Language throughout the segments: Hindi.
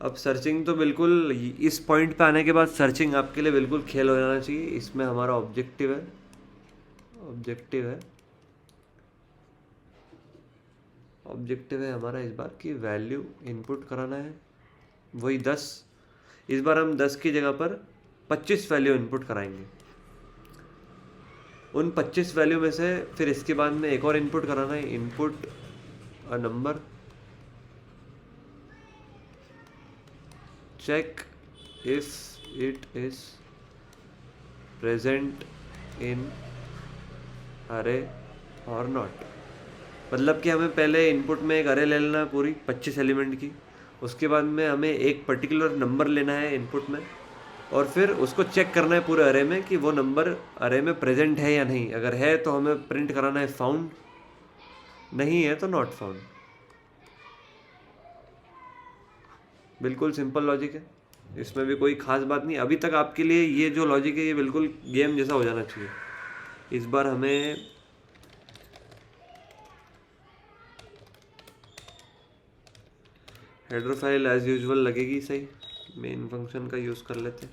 अब सर्चिंग तो बिल्कुल इस पॉइंट पे आने के बाद सर्चिंग आपके लिए बिल्कुल खेल हो जाना चाहिए। इसमें हमारा ऑब्जेक्टिव है ऑब्जेक्टिव है हमारा इस बार की वैल्यू इनपुट कराना है, वही 10। इस बार हम 10 की जगह पर 25 वैल्यू इनपुट कराएंगे। उन 25 वैल्यू में से फिर इसके बाद में एक और इनपुट कराना है, input a number, check if it is present in array or not. मतलब कि हमें पहले इनपुट में एक अरे ले लेना है पूरी 25 एलिमेंट की, उसके बाद में हमें एक पर्टिकुलर नंबर लेना है इनपुट में, और फिर उसको चेक करना है पूरे अरे में कि वो नंबर अरे में प्रेजेंट है या नहीं। अगर है तो हमें प्रिंट कराना है फाउंड, नहीं है तो नॉट फाउंड। बिल्कुल सिंपल लॉजिक है, इसमें भी कोई खास बात नहीं। अभी तक आपके लिए ये जो लॉजिक है ये बिल्कुल गेम जैसा हो जाना चाहिए। इस बार हमें हेडर फाइल एज यूजुअल लगेगी सही, मेन फंक्शन का यूज़ कर लेते हैं।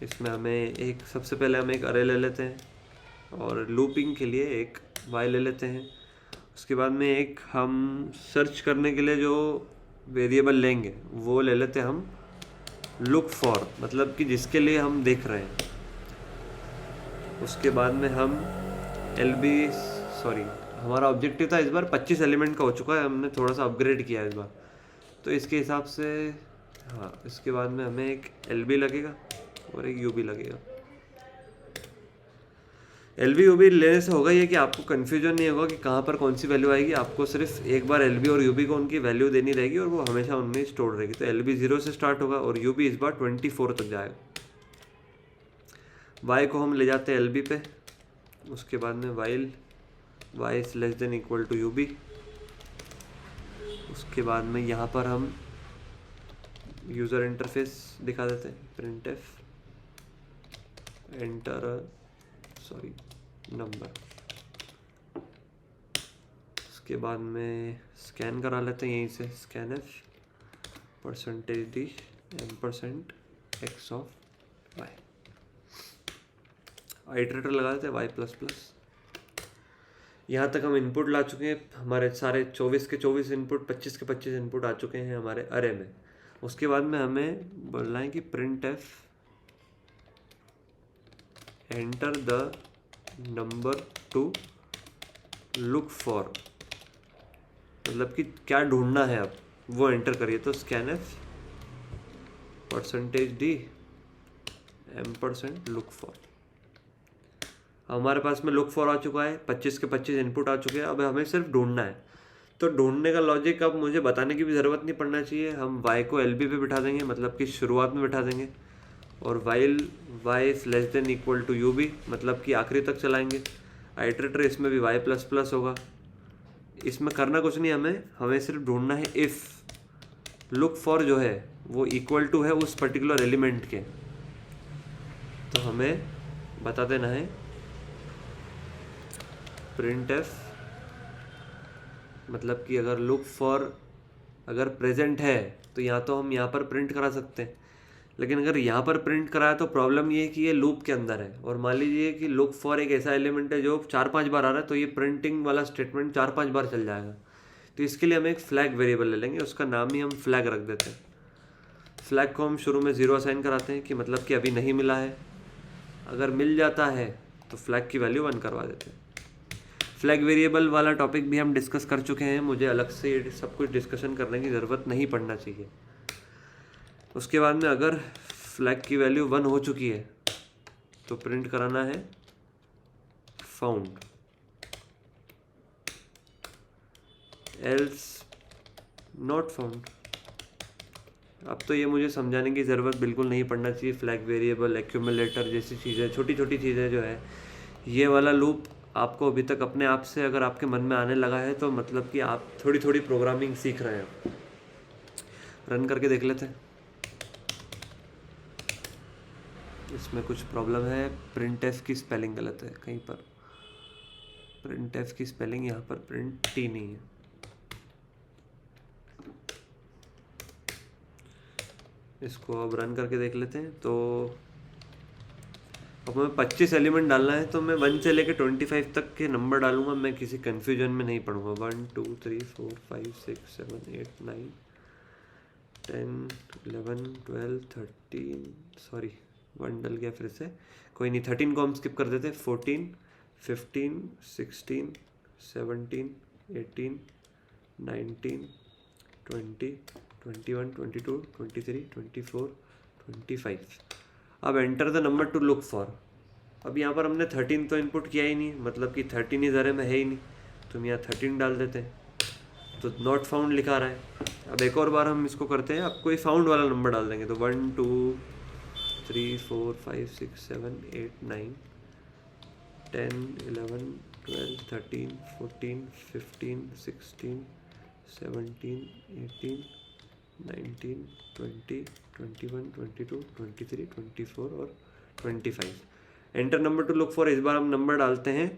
इसमें हमें एक सबसे पहले हम एक अरे ले लेते हैं और लूपिंग के लिए एक वाई ले लेते हैं। उसके बाद में एक हम सर्च करने के लिए जो वेरिएबल लेंगे वो ले लेते हैं हम लुक फॉर, मतलब कि जिसके लिए हम देख रहे हैं। उसके बाद में हम एल बी सॉरी हमारा ऑब्जेक्टिव था इस बार 25 एलिमेंट का हो चुका है, हमने थोड़ा सा अपग्रेड किया है इस बार, तो इसके हिसाब से हाँ इसके बाद में हमें एक एल बी लगेगा और एक यू बी लगेगा। एल बी यू बी लेने से होगा ये कि आपको कन्फ्यूजन नहीं होगा कि कहाँ पर कौन सी वैल्यू आएगी। आपको सिर्फ एक बार एल बी और यू बी को उनकी वैल्यू देनी रहेगी और वो हमेशा उनमें स्टोर रहेगी। तो एल बी 0 से स्टार्ट होगा और यू बी इस बार 24 तक जाएगा। वाई को हम ले जाते हैं एल बी पे, उसके बाद में while Y is less than equal to U B. उसके बाद में यहाँ पर हम यूज़र इंटरफेस दिखा देते हैं, प्रिंट एफ एंटर नंबर। उसके बाद में स्कैन करा लेते हैं यहीं से, scan F %d m% x of Y, iterator लगा देते हैं वाई प्लस प्लस। यहाँ तक हम इनपुट ला चुके हैं, हमारे सारे 24 के 24 इनपुट 25 के 25 इनपुट आ चुके हैं हमारे अरे में। उसके बाद में हमें बोलना है कि print F enter the number two look for, मतलब कि क्या ढूंढना है अब वो एंटर करिए। तो scan F %d m% look for. हमारे पास में लुक फॉर आ चुका है, 25 के 25 इनपुट आ चुके हैं, अब हमें सिर्फ ढूंढना है। तो ढूंढने का लॉजिक अब मुझे बताने की भी ज़रूरत नहीं पड़ना चाहिए। हम y को एल बी पे बिठा देंगे, मतलब कि शुरुआत में बिठा देंगे, और while y is less than equal to U B, मतलब कि आखिरी तक चलाएंगे। आइटरेटर इसमें भी y प्लस प्लस होगा। इसमें करना कुछ नहीं, हमें सिर्फ ढूंढना है इफ़ लुक फॉर जो है वो इक्वल टू है उस पर्टिकुलर एलिमेंट के। तो हमें बता देना है प्रिंट एफ, मतलब कि अगर लुक फॉर अगर प्रेजेंट है तो या तो हम यहाँ पर प्रिंट करा सकते हैं, लेकिन अगर यहाँ पर प्रिंट कराया तो प्रॉब्लम ये है कि ये लूप के अंदर है, और मान लीजिए कि लुक फॉर एक ऐसा एलिमेंट है जो 4-5 बार आ रहा है, तो ये प्रिंटिंग वाला स्टेटमेंट 4-5 बार चल जाएगा। तो इसके लिए हम एक फ्लैग वेरिएबल ले लेंगे, उसका नाम ही हम फ्लैग रख देते हैं। फ्लैग को हम शुरू में 0 असाइन कराते हैं कि मतलब कि अभी नहीं मिला है, अगर मिल जाता है तो फ्लैग की वैल्यू 1 करवा देते हैं। फ्लैग वेरिएबल वाला टॉपिक भी हम डिस्कस कर चुके हैं, मुझे अलग से सब कुछ डिस्कशन करने की ज़रूरत नहीं पड़ना चाहिए। उसके बाद में अगर फ्लैग की वैल्यू 1 हो चुकी है तो प्रिंट कराना है फाउंड, एल्स नॉट फाउंड। अब तो ये मुझे समझाने की ज़रूरत बिल्कुल नहीं पड़ना चाहिए। फ्लैग वेरिएबल, एक्यूमुलेटर जैसी चीज़ें, छोटी छोटी चीज़ें जो है, ये वाला लूप आपको अभी तक अपने आप से अगर आपके मन में आने लगा है तो मतलब कि आप थोड़ी थोड़ी प्रोग्रामिंग सीख रहे हैं। रन करके देख लेते हैं, इसमें कुछ प्रॉब्लम है। प्रिंट एफ की स्पेलिंग गलत है कहीं पर, प्रिंट एफ की स्पेलिंग यहाँ पर प्रिंट टी नहीं है। इसको अब रन करके देख लेते हैं। तो अब हमें 25 एलिमेंट डालना है, तो मैं 1 से लेके 25 तक के नंबर डालूंगा, मैं किसी कन्फ्यूजन में नहीं पड़ूंगा। 1 2 3 4 5 6 7 8 9 10 11 12 13, सॉरी 1 डल गया फिर से, कोई नहीं, 13 को हम स्किप कर देते। 14 15 16 17 18 19 20 21 22 23 24 25। अब enter the number two look for. अब यहाँ पर हमने 13 तो इनपुट किया ही नहीं, मतलब कि 13 इस अरे में है ही नहीं, तो हम यहाँ 13 डाल देते हैं, तो नॉट फाउंड लिखा रहा है। अब एक और बार हम इसको करते हैं, अब कोई फाउंड वाला नंबर डाल देंगे, तो 1 2 3 4 5 6 7 8 9 10 11 12 13 14 15 16 17 18 19 20 21 22 23 24 और 25। Enter number two look for, इस बार हम नंबर डालते हैं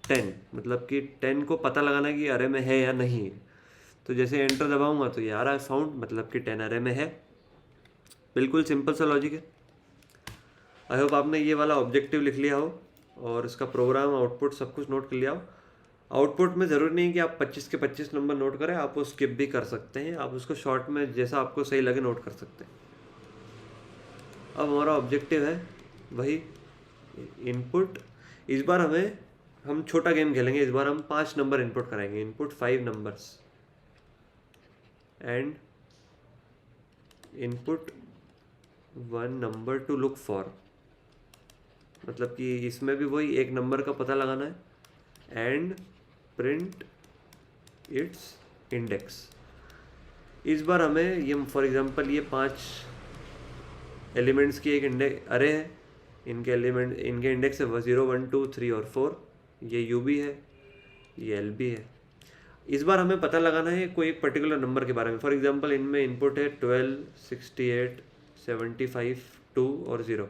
10, मतलब कि 10 को पता लगाना कि अरे में है या नहीं है। तो जैसे एंटर दबाऊंगा तो ये आ रहा है फाउंड, मतलब कि 10 अरे में है। बिल्कुल सिंपल सा लॉजिक है। आई होप आपने ये वाला ऑब्जेक्टिव लिख लिया हो और इसका प्रोग्राम, आउटपुट सब कुछ नोट कर लिया हो। आउटपुट में ज़रूरी नहीं कि आप 25 के 25 नंबर नोट करें, आप वो स्किप भी कर सकते हैं, आप उसको शॉर्ट में जैसा आपको सही लगे नोट कर सकते हैं। अब हमारा ऑब्जेक्टिव है वही इनपुट। इस बार हम छोटा गेम खेलेंगे, इस बार हम 5 नंबर इनपुट कराएंगे, input 5 numbers and input 1 number two look for, मतलब कि इसमें भी वही एक नंबर का पता लगाना है एंड प्रिंट इट्स इंडेक्स। इस बार हमें ये फॉर एग्जांपल ये 5 एलिमेंट्स की एक इंडेक्स अरे है, इनके इंडेक्स है 0 1 2 3 और 4, ये यू भी है, ये एल भी है। इस बार हमें पता लगाना है कोई एक पर्टिकुलर नंबर के बारे में। फॉर एग्जांपल इनमें इनपुट है 12 68 75 2 और 0।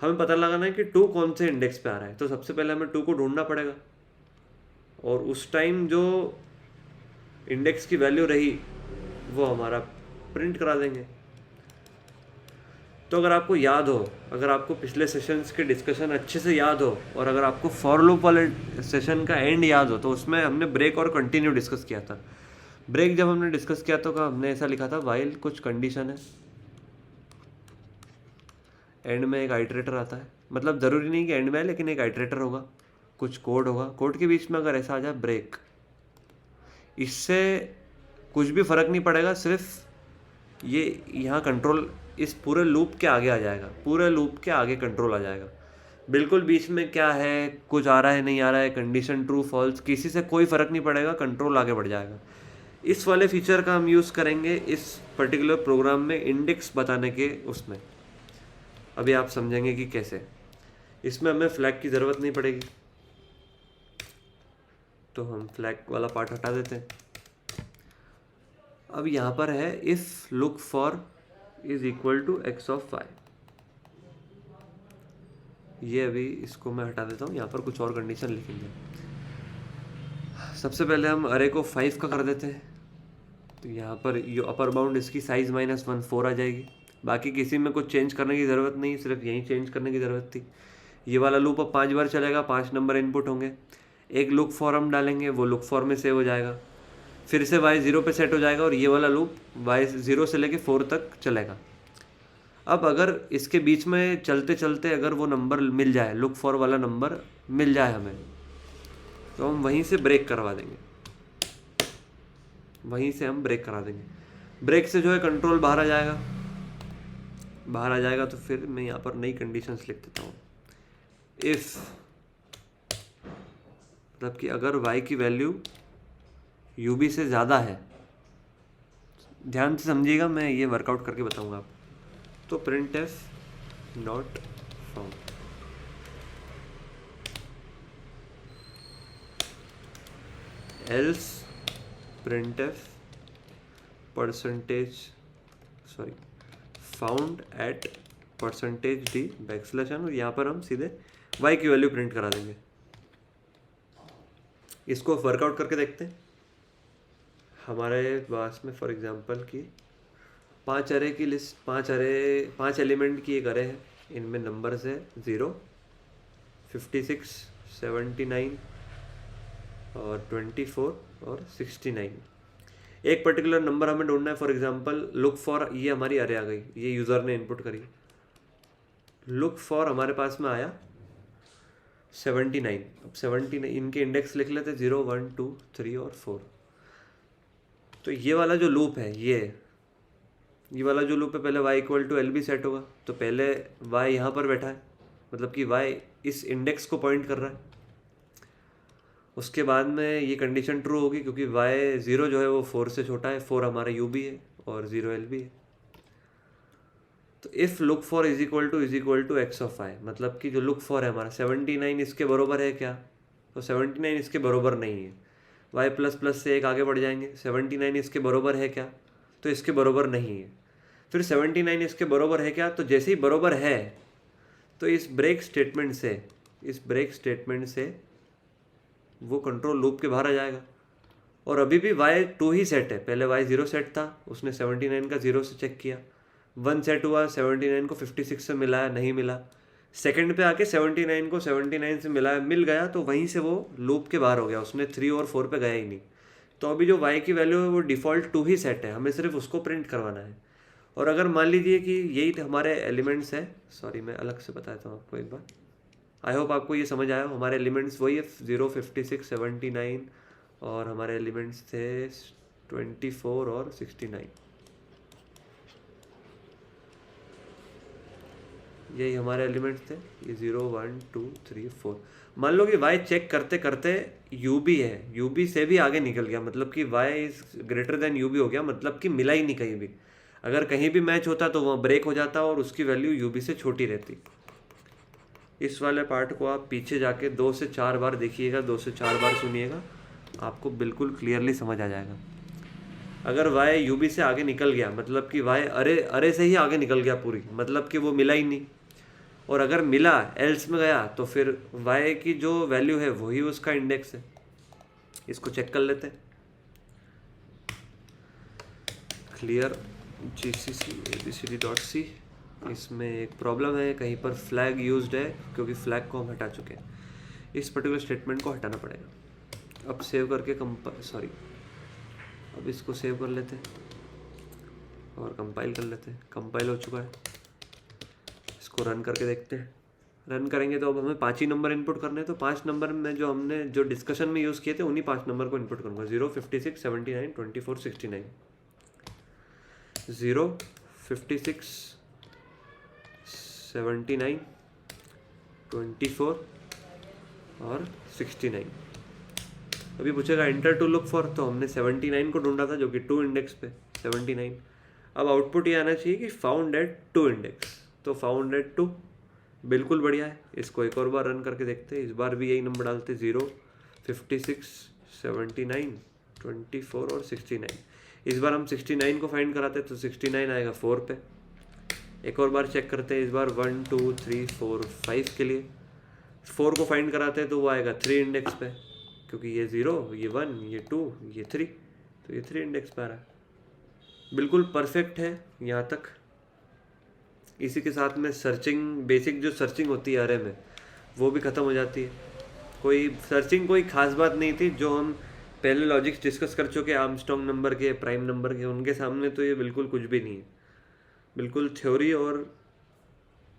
हमें पता लगाना है कि 2 कौन से इंडेक्स पे आ रहा है, तो सबसे पहले हमें 2 को ढूंढना पड़ेगा और उस टाइम जो इंडेक्स की वैल्यू रही वो हमारा प्रिंट करा देंगे। तो अगर आपको याद हो, अगर आपको पिछले सेशंस के डिस्कशन अच्छे से याद हो और अगर आपको फॉर लूप वाले सेशन का एंड याद हो, तो उसमें हमने ब्रेक और कंटिन्यू डिस्कस किया था। ब्रेक जब हमने डिस्कस किया तो हमने ऐसा लिखा था, वाइल कुछ कंडीशन है, एंड में एक आइटरेटर आता है, मतलब ज़रूरी नहीं कि एंड में है, लेकिन एक आइटरेटर होगा, कुछ कोड होगा, कोड के बीच में अगर ऐसा आ जाए ब्रेक, इससे कुछ भी फ़र्क नहीं पड़ेगा, सिर्फ ये यहाँ कंट्रोल इस पूरे लूप के आगे आ जाएगा, पूरे लूप के आगे कंट्रोल आ जाएगा। बिल्कुल बीच में क्या है, कुछ आ रहा है नहीं आ रहा है, कंडीशन ट्रू फॉल्स, किसी से कोई फ़र्क नहीं पड़ेगा, कंट्रोल आगे बढ़ जाएगा। इस वाले फीचर का हम यूज़ करेंगे इस पर्टिकुलर प्रोग्राम में इंडेक्स बताने के उसमें। अभी आप समझेंगे कि कैसे। इसमें हमें फ्लैग की ज़रूरत नहीं पड़ेगी, तो हम फ्लैग वाला पार्ट हटा देते हैं। अब यहाँ पर है if look for is equal to X of Y, ये अभी इसको मैं हटा देता हूँ, यहाँ पर कुछ और कंडीशन लिखेंगे। सबसे पहले हम अरे को 5 का कर देते हैं, तो यहाँ पर ये अपर बाउंड इसकी साइज़ -1 4 आ जाएगी। बाकी किसी में कुछ चेंज करने की ज़रूरत नहीं, सिर्फ यहीं चेंज करने की ज़रूरत थी। ये वाला लूप अब 5 बार चलेगा, 5 नंबर इनपुट होंगे, एक लुक फॉर हम डालेंगे, वो लुक फॉर में सेव हो जाएगा, फिर से y 0 पे सेट हो जाएगा और ये वाला लूप y 0 से लेके 4 तक चलेगा। अब अगर इसके बीच में चलते चलते अगर वो नंबर मिल जाए, लुक फॉर वाला नंबर मिल जाए हमें, तो हम वहीं से ब्रेक करवा देंगे, वहीं से हम ब्रेक करा देंगे। ब्रेक से जो है कंट्रोल बाहर आ जाएगा, बाहर आ जाएगा तो फिर मैं यहाँ पर नई कंडीशंस लिख देता हूँ। इफ़ मतलब कि अगर y की वैल्यू यू बी से ज़्यादा है, ध्यान से समझिएगा, मैं ये वर्कआउट करके बताऊँगा आप, तो print F not found. Else print F found at %d backslash n, और यहाँ पर हम सीधे y की वैल्यू प्रिंट करा देंगे। इसको वर्कआउट करके देखते हैं। हमारे पास में फॉर एग्जांपल की 5 अरे की लिस्ट, 5 एलिमेंट की एक अरे है, इनमें नंबर्स है 0, 56, 79 और 24 और 69। एक पर्टिकुलर नंबर हमें ढूंढना है। फॉर एग्जांपल लुक फॉर, ये हमारी अरे आ गई, ये यूज़र ने इनपुट करी। लुक फॉर हमारे पास में आया 79। अब 79 इनके इंडेक्स लिख लेते, 0, 1, 2, 3 और 4। तो ये वाला जो लूप है, ये वाला जो लूप है, पहले y equal to L B set होगा। तो पहले y यहाँ पर बैठा है, मतलब कि y इस इंडेक्स को पॉइंट कर रहा है। उसके बाद में ये कंडीशन ट्रू होगी क्योंकि y 0 जो है वो 4 से छोटा है, 4 हमारा u भी है और 0 l भी है। तो if look for is equal to X of y, मतलब कि जो लुक फॉर है हमारा 79 इसके बराबर है क्या? तो 79 इसके बराबर नहीं है। y प्लस प्लस से एक आगे बढ़ जाएंगे, 79 इसके बराबर है क्या? तो इसके बराबर नहीं है। फिर 79 इसके बराबर है क्या? तो जैसे ही बराबर है तो इस ब्रेक स्टेटमेंट से वो कंट्रोल लूप के बाहर आ जाएगा। और अभी भी y 2 ही सेट है, पहले y 0 सेट था, उसने 79 का 0 से चेक किया, 1 सेट हुआ, 79 को 56 से मिलाया, नहीं मिला। सेकंड पे आके 79 को 79 से मिलाया, मिल गया, तो वहीं से वो लूप के बाहर हो गया, उसने 3 और 4 पे गया ही नहीं। तो अभी जो y की वैल्यू है वो डिफ़ॉल्ट 2 ही सेट है, हमें सिर्फ उसको प्रिंट करवाना है। और अगर मान लीजिए कि यही हमारे एलिमेंट्स है, सॉरी मैं अलग से बताता हूँ आपको एक बार, आई होप आपको ये समझ आया। हमारे एलिमेंट्स वही है 0, 56, 79 और हमारे एलिमेंट्स थे 24 और 69। यही हमारे एलिमेंट्स थे, ये 0, 1, 2, 3, 4। मान लो कि y चेक करते करते u भी है, u भी से भी आगे निकल गया, मतलब कि y is greater than u भी हो गया, मतलब कि मिला ही नहीं कहीं भी। अगर कहीं भी मैच होता तो वहाँ ब्रेक हो जाता और उसकी वैल्यू u भी से छोटी रहती। इस वाले पार्ट को आप पीछे जाके 2 से 4 बार देखिएगा, 2 से 4 बार सुनिएगा, आपको बिल्कुल क्लियरली समझ आ जाएगा। अगर y u भी से आगे निकल गया, मतलब कि y अरे से ही आगे निकल गया पूरी, मतलब कि वो मिला ही नहीं। और अगर मिला एल्स में गया तो फिर y की जो वैल्यू है वही उसका इंडेक्स है। इसको चेक कर लेते हैं। Clear gcc abcd.c। इसमें एक प्रॉब्लम है, कहीं पर फ्लैग यूज्ड है, क्योंकि फ्लैग को हम हटा चुके हैं, इस पर्टिकुलर स्टेटमेंट को हटाना पड़ेगा। अब सेव करके अब इसको सेव कर लेते हैं और कंपाइल कर लेते हैं। कंपाइल हो चुका है, इसको रन करके देखते हैं। रन करेंगे तो अब हमें 5 ही नंबर इनपुट करने हैं। तो 5 नंबर में जो हमने जो डिस्कशन में यूज़ किए थे उन्हीं 5 नंबर को इनपुट करूँगा, 0, 56, 79, 24, 69। 0, 56, 79, 24 और 69। अभी पूछेगा एंटर टू लुक फॉर, तो हमने 79 को ढूंढा था जो कि 2 इंडेक्स पे 79। अब आउटपुट ये आना चाहिए कि फाउंड एट 2 इंडेक्स, तो फाउंड एट 2 बिल्कुल बढ़िया है। इसको एक और बार रन करके देखते हैं, इस बार भी यही नंबर डालते, 0, 56, 79, 24 और 69। इस बार हम 69 को फाइंड कराते तो 69 आएगा 4 पे। एक और बार चेक करते हैं, इस बार 1, 2, 3, 4, 5 के लिए 4 को फाइंड कराते हैं तो वो आएगा 3 इंडेक्स पे, क्योंकि ये 0, ये 1, ये 2, ये 3, तो ये 3 इंडेक्स पे आ रहा है। बिल्कुल परफेक्ट है यहाँ तक। इसी के साथ में सर्चिंग, बेसिक जो सर्चिंग होती है अरे में, वो भी ख़त्म हो जाती है। कोई खास बात नहीं थी, जो हम पहले लॉजिक्स डिस्कस कर चुके आर्मस्ट्रॉन्ग नंबर के, प्राइम नंबर के, उनके सामने तो ये बिल्कुल कुछ भी नहीं है। बिल्कुल थ्योरी और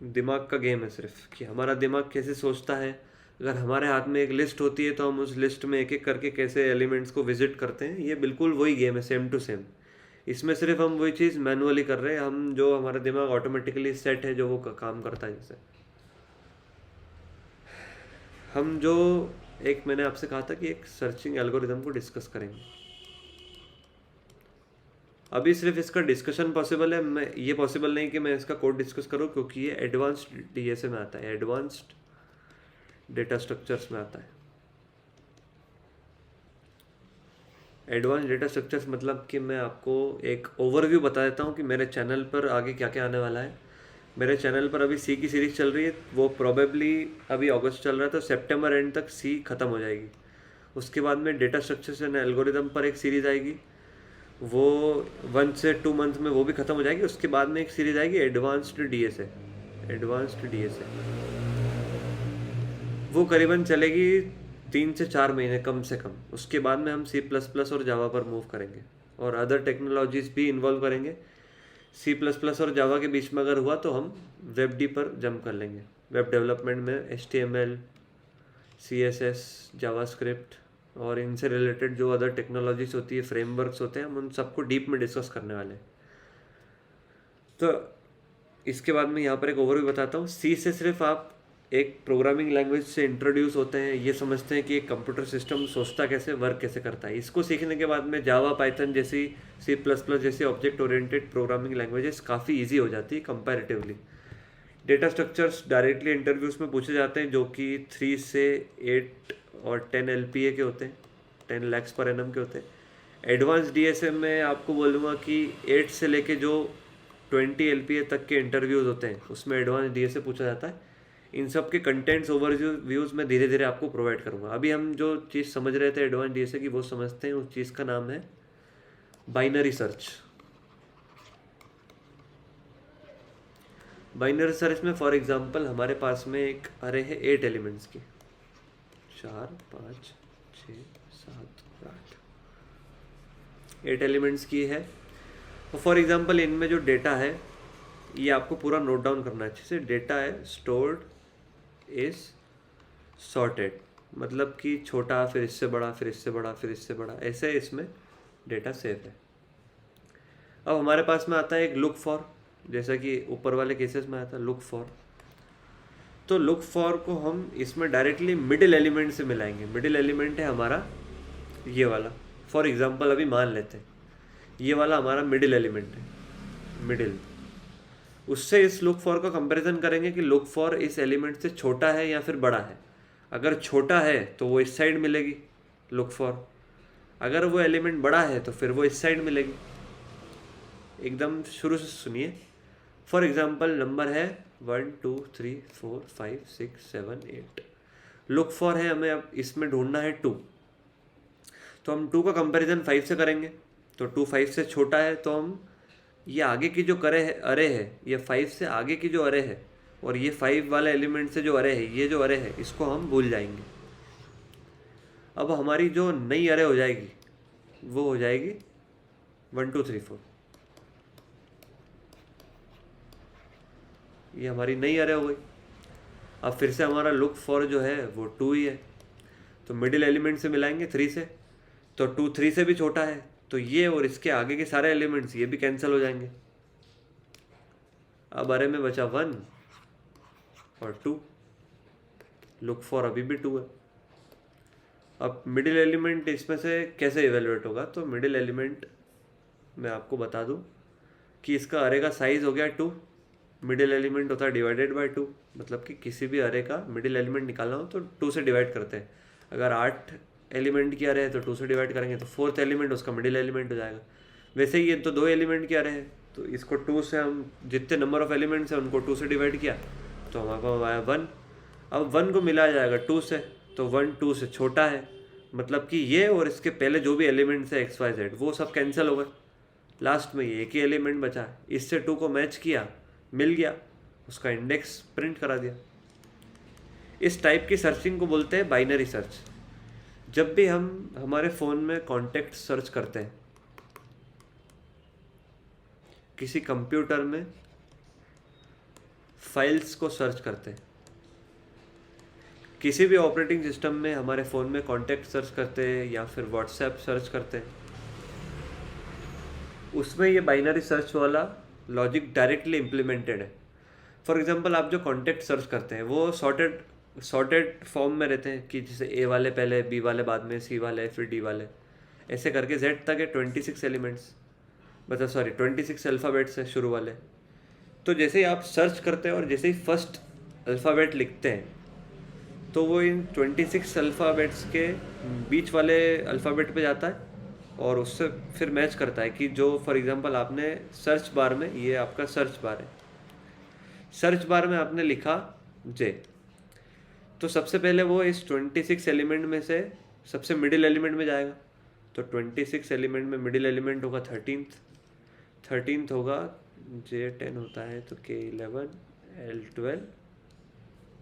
दिमाग का गेम है सिर्फ, कि हमारा दिमाग कैसे सोचता है। अगर हमारे हाथ में एक लिस्ट होती है तो हम उस लिस्ट में एक एक करके कैसे एलिमेंट्स को विजिट करते हैं, ये बिल्कुल वही गेम है, सेम टू सेम। इसमें सिर्फ हम वही चीज़ मैनुअली कर रहे हैं, हम जो हमारा दिमाग ऑटोमेटिकली सेट है जो वो काम करता है। जैसे हम जो एक मैंने आपसे कहा था कि एक सर्चिंग एल्गोरिदम को डिस्कस करेंगे, अभी सिर्फ इसका डिस्कशन पॉसिबल है। मैं ये पॉसिबल नहीं कि मैं इसका कोड डिस्कस करूं, क्योंकि ये एडवांस्ड डीएसए में आता है, एडवांस्ड डेटा स्ट्रक्चर्स में आता है। एडवांस डेटा स्ट्रक्चर्स मतलब कि मैं आपको एक ओवरव्यू बता देता हूँ कि मेरे चैनल पर आगे क्या क्या आने वाला है। मेरे चैनल पर अभी सी की सीरीज़ चल रही है, वो प्रोबेबली अभी अगस्त चल रहा है, तो सितंबर एंड तक सी ख़त्म हो जाएगी। उसके बाद में डेटा स्ट्रक्चर्स एंड एल्गोरिदम पर एक सीरीज़ आएगी, वो 1 से 2 मंथ में वो भी ख़त्म हो जाएगी। उसके बाद में एक सीरीज़ आएगी एडवांस्ड डीएसए। एडवांस्ड डीएसए वो करीबन चलेगी 3 से 4 महीने कम से कम। उसके बाद में हम सी प्लस प्लस और जावा पर मूव करेंगे और अदर टेक्नोलॉजीज भी इन्वॉल्व करेंगे। सी प्लस प्लस और जावा के बीच में अगर हुआ तो हम वेब डी पर जंप कर लेंगे। वेब डेवलपमेंट में HTML, CSS, जावास्क्रिप्ट और इनसे रिलेटेड जो अदर टेक्नोलॉजीज होती है, फ्रेमवर्क्स होते हैं, हम उन सबको डीप में डिस्कस करने वाले हैं। तो इसके बाद में यहाँ पर एक ओवरव्यू बताता हूँ। सी से सिर्फ आप एक प्रोग्रामिंग लैंग्वेज से इंट्रोड्यूस होते हैं, ये समझते हैं कि एक कंप्यूटर सिस्टम सोचता कैसे, वर्क कैसे करता है। इसको सीखने के बाद में जावा, पाइथन जैसी, सी प्लस प्लस जैसी ऑब्जेक्ट ओरिएंटेड प्रोग्रामिंग लैंग्वेजेस काफ़ी ईजी हो जाती है comparatively. Data structures directly interviews में पूछे जाते हैं, जो कि 3 से 8 और 10 LPA के होते हैं, 10 lakhs per annum के होते हैं। एडवांस DSM में आपको बोलूँगा कि 8 से लेके जो 20 LPA तक के इंटरव्यूज़ होते हैं उसमें एडवांस DSA पूछा जाता है। इन सब के कंटेंट्स ओवरव्यूज़ मैं धीरे धीरे आपको प्रोवाइड करूँगा। अभी हम जो चीज़ समझ रहे थे एडवांस DSA की, वो समझते हैं। उस चीज़ का नाम है बाइनरी सर्च। बाइनरी सर्च में फॉर एग्जांपल हमारे पास में एक अरे है 8 एलिमेंट्स की, 4, 5, 6, 7, 8 एलिमेंट्स की है। और फॉर एग्जांपल इनमें जो डेटा है ये आपको पूरा नोट डाउन करना है अच्छे से। डेटा है स्टोर्ड इज सॉर्टेड, मतलब कि छोटा, फिर इससे बड़ा, फिर इससे बड़ा, फिर इससे बड़ा, ऐसे इसमें डेटा सेव है। अब हमारे पास में आता है एक लुक फॉर, जैसा कि ऊपर वाले केसेस में आता है लुक फॉर। तो लुक फॉर को हम इसमें डायरेक्टली मिडिल एलिमेंट से मिलाएंगे। मिडिल एलिमेंट है हमारा ये वाला। फॉर एग्जांपल अभी मान लेते हैं ये वाला हमारा मिडिल एलिमेंट है, मिडिल। उससे इस लुक फॉर का कंपैरिजन करेंगे कि लुक फॉर इस एलिमेंट से छोटा है या फिर बड़ा है। अगर छोटा है तो वो इस साइड मिलेगी लुक फॉर, अगर वो एलिमेंट बड़ा है तो फिर वो इस साइड मिलेगी। एकदम शुरू से सुनिए। फॉर एग्जाम्पल नंबर है 1 2 3 4 5 6 7 8। लुक फॉर है, हमें अब इसमें ढूंढना है 2, तो हम 2 का कंपैरिजन 5 से करेंगे। तो 2 5 से छोटा है, तो हम ये आगे की जो अरे है, ये 5 से आगे की जो अरे है और ये 5 वाला एलिमेंट से जो अरे है, ये जो अरे है इसको हम भूल जाएंगे। अब हमारी जो नई अरे हो जाएगी वो हो जाएगी 1 2 3 4। ये हमारी नई अरे हो गई। अब फिर से हमारा लुक फॉर जो है वो 2 ही है, तो मिडिल एलिमेंट से मिलाएंगे 3 से, तो 2 3 से भी छोटा है, तो ये और इसके आगे के सारे एलिमेंट्स ये भी कैंसिल हो जाएंगे। अब अरे में बचा 1 और 2, लुक फॉर अभी भी 2 है। अब मिडिल एलिमेंट इसमें से कैसे इवेलुएट होगा, तो मिडिल एलिमेंट मैं आपको बता दूं कि इसका अरे का साइज हो गया 2। मिडिल एलिमेंट होता है डिवाइडेड बाय 2, मतलब कि किसी भी अरे का मिडिल एलिमेंट निकालना हो तो 2 से डिवाइड करते हैं। अगर 8 एलिमेंट की अरे है तो 2 से डिवाइड करेंगे तो 4th एलिमेंट उसका मिडिल एलिमेंट हो जाएगा। वैसे ही ये तो 2 एलिमेंट की अरे है, तो इसको 2 से हम जितने नंबर ऑफ एलिमेंट्स हैं उनको 2 से डिवाइड किया तो हमारे पास आया 1। अब 1 को मिलाया जाएगा 2 से, तो 1 2 से छोटा है, मतलब कि ये और इसके पहले जो भी एलिमेंट्स है XY Z वो सब कैंसिल हो गए। लास्ट में ये एक ही एलिमेंट बचा, इससे 2 को मैच किया, मिल गया, उसका इंडेक्स प्रिंट करा दिया। इस टाइप की सर्चिंग को बोलते हैं बाइनरी सर्च। जब भी हम हमारे फ़ोन में कॉन्टेक्ट सर्च करते हैं, किसी कंप्यूटर में फाइल्स को सर्च करते हैं, किसी भी ऑपरेटिंग सिस्टम में हमारे फ़ोन में कॉन्टेक्ट सर्च करते हैं या फिर व्हाट्सएप सर्च करते हैं, उसमें ये बाइनरी सर्च वाला लॉजिक डायरेक्टली इम्प्लीमेंटेड है। फॉर एग्जांपल आप जो कॉन्टेक्ट सर्च करते हैं वो सॉर्टेड फॉर्म में रहते हैं कि जैसे A वाले पहले, B वाले बाद में, C वाले फिर D वाले, ऐसे करके Z तक है 26 एलिमेंट्स, मतलब सॉरी 26 अल्फ़ाबेट्स है शुरू वाले। तो जैसे ही आप सर्च करते हैं और जैसे ही फर्स्ट अल्फ़ाबेट लिखते हैं तो वो इन 26 अल्फ़ाबेट्स के बीच वाले अल्फ़ाबेट पे जाता है और उससे फिर मैच करता है कि जो फॉर एग्जांपल आपने सर्च बार में, ये आपका सर्च बार है, सर्च बार में आपने लिखा J, तो सबसे पहले वो इस 26 एलिमेंट में से सबसे मिडिल एलिमेंट में जाएगा, तो 26 एलिमेंट में मिडिल एलिमेंट होगा 13th होगा, J10 होता है तो K11 L12,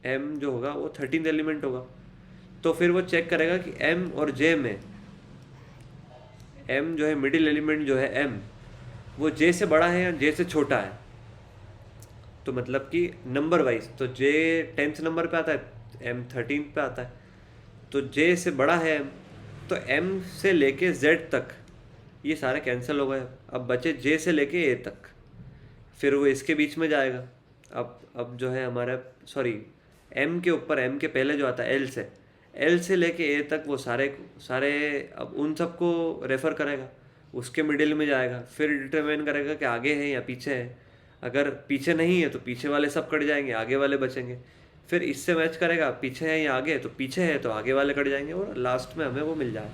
M जो होगा वो 13th एलिमेंट होगा। तो फिर वो चेक करेगा कि M और J में M जो है मिडिल एलिमेंट जो है M वो J से बड़ा है या J से छोटा है। तो मतलब कि नंबर वाइज तो J 10th नंबर पे आता है, M 13th पे आता है। तो J से बड़ा है M, तो M से लेके Z तक ये सारे कैंसिल हो गए। अब बचे J से लेके A तक, फिर वो इसके बीच में जाएगा। अब जो है हमारा M के ऊपर M के पहले जो आता है L से लेके A तक वो सारे अब उन सबको रेफ़र करेगा, उसके मिडिल में जाएगा, फिर डिटरमाइन करेगा कि आगे है या पीछे है। अगर पीछे नहीं है तो पीछे वाले सब कट जाएंगे, आगे वाले बचेंगे। फिर इससे मैच करेगा, पीछे है या आगे, तो पीछे है तो आगे वाले कट जाएंगे और लास्ट में हमें वो मिल जाएगा।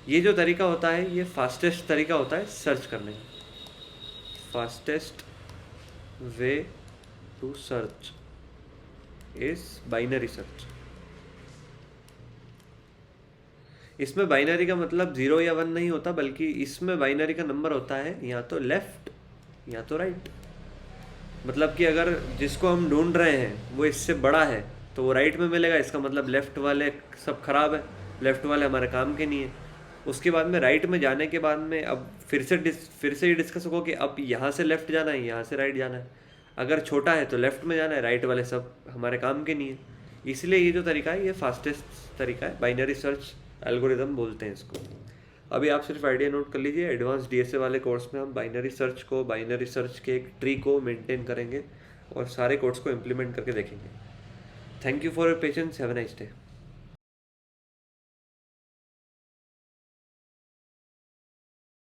ये जो तरीका होता है ये फास्टेस्ट तरीका होता है सर्च करने का। Fastest way to search is binary search. इसमें बाइनरी का मतलब 0 या 1 नहीं होता, बल्कि इसमें बाइनरी का नंबर होता है या तो लेफ्ट या तो राइट। मतलब कि अगर जिसको हम ढूंढ रहे हैं वो इससे बड़ा है तो वो राइट में मिलेगा, इसका मतलब लेफ़्ट वाले सब खराब है, लेफ़्ट वाले हमारे काम के नहीं है। उसके बाद में राइट में जाने के बाद में अब फिर से ये डिस्कस होगा कि अब यहाँ से लेफ़्ट जाना है, यहाँ से राइट जाना है। अगर छोटा है तो लेफ़्ट में जाना है, राइट वाले सब हमारे काम के नहीं है। इसलिए ये जो तरीका है ये फास्टेस्ट तरीका है, बाइनरी सर्च एल्गोरिदम बोलते हैं इसको। अभी आप सिर्फ आइडिया नोट कर लीजिए, एडवांस डीएसए वाले कोर्स में हम बाइनरी सर्च के एक ट्री को मेंटेन करेंगे और सारे कोड्स को इम्प्लीमेंट करके देखेंगे। Thank you for your patience, have a nice day.